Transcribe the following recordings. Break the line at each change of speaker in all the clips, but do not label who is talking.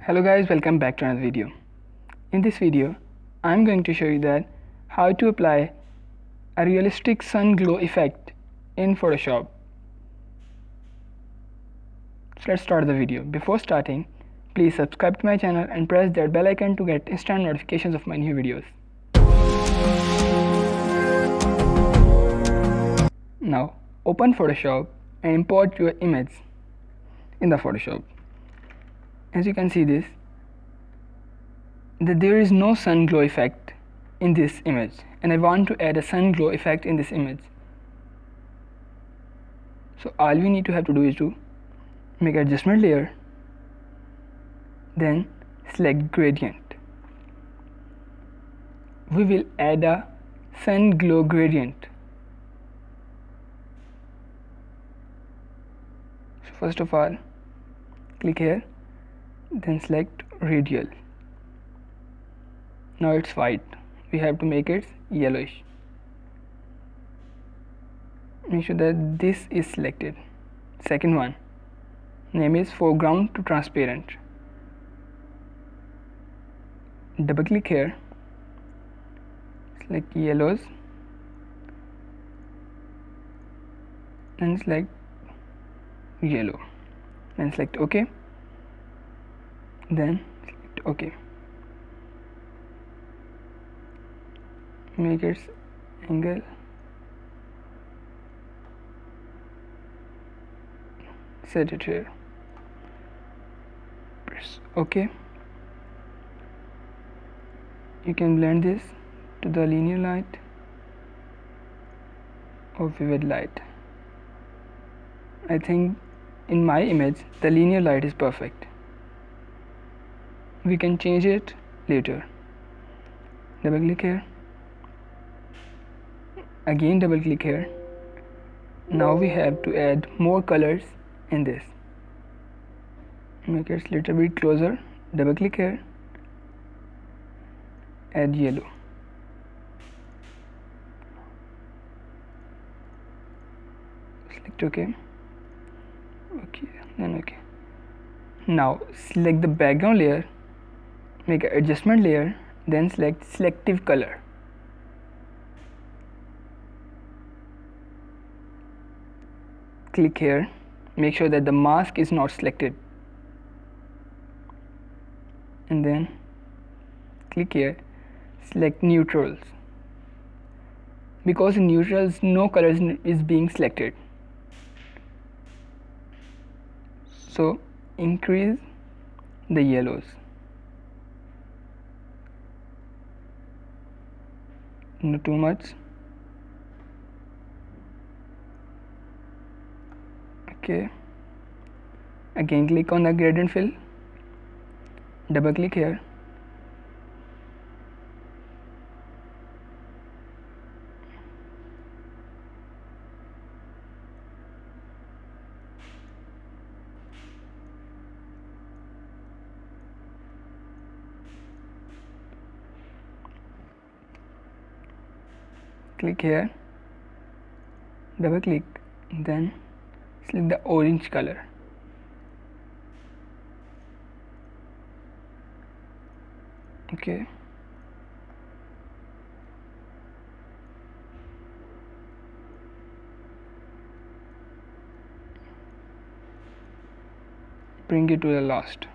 Hello guys, welcome back to another video. In this video, I'm going to show you that how to apply a realistic sun glow effect in Photoshop. So let's start the video. Before starting, please subscribe to my channel and press that bell icon to get instant notifications of my new videos. Now open Photoshop and import your image in the Photoshop. As you can see this, that there is no sun glow effect in this image, and I want to add a sun glow effect in this image. So all we need to have to do is to make adjustment layer, then select gradient. We will add a sun glow gradient. So first of all, click here, then select radial. Now it's white, we have to make it yellowish. Make sure that this is selected. Second one, name is foreground to transparent. Double click here, select yellows, and select yellow, and select OK, then select OK. Make its angle set it here, press OK. You can blend this to the linear light or vivid light. I think in my image the linear light is perfect. We can change it later. Double click here, again double click here. Now we have to add more colors in this. Make it a little bit closer. Double click here, add yellow. Select OK. OK, then OK. Now select the background layer, make an adjustment layer, then select selective color. Click here, make sure that the mask is not selected, and then click here, select neutrals. Because in neutrals no color is being selected, so increase the yellows, not too much. Okay, again click on the gradient fill, double click here, click here, double click, then select the orange color. Okay, bring it to the last.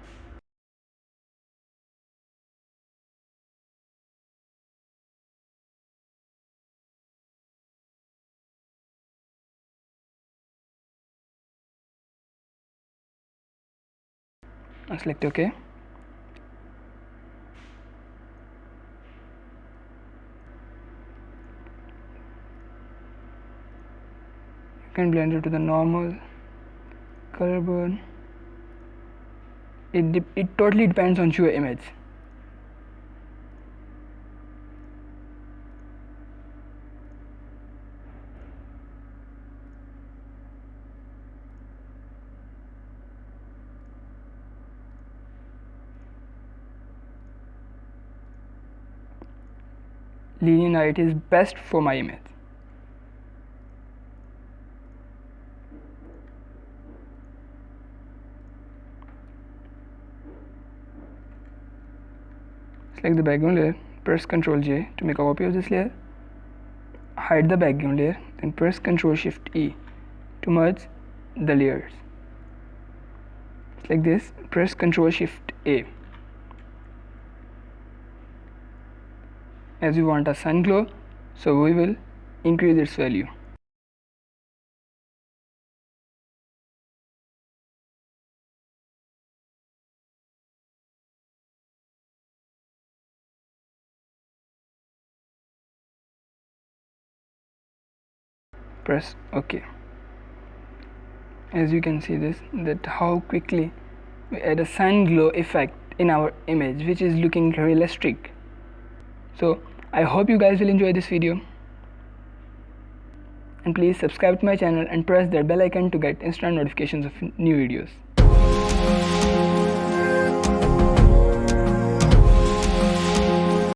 Now select OK. You can blend it to the normal color burn. It totally depends on your image. Linear light is best for my image. select the background layer, press Ctrl J to make a copy of this layer, hide the background layer, then press Ctrl Shift E to merge the layers. Like this, press Ctrl Shift A. As we want a sun glow, so we will increase its value. Press OK. As you can see that how quickly we add a sun glow effect in our image, which is looking realistic. So I hope you guys will enjoy this video, and please subscribe to my channel and press that bell icon to get instant notifications of new videos.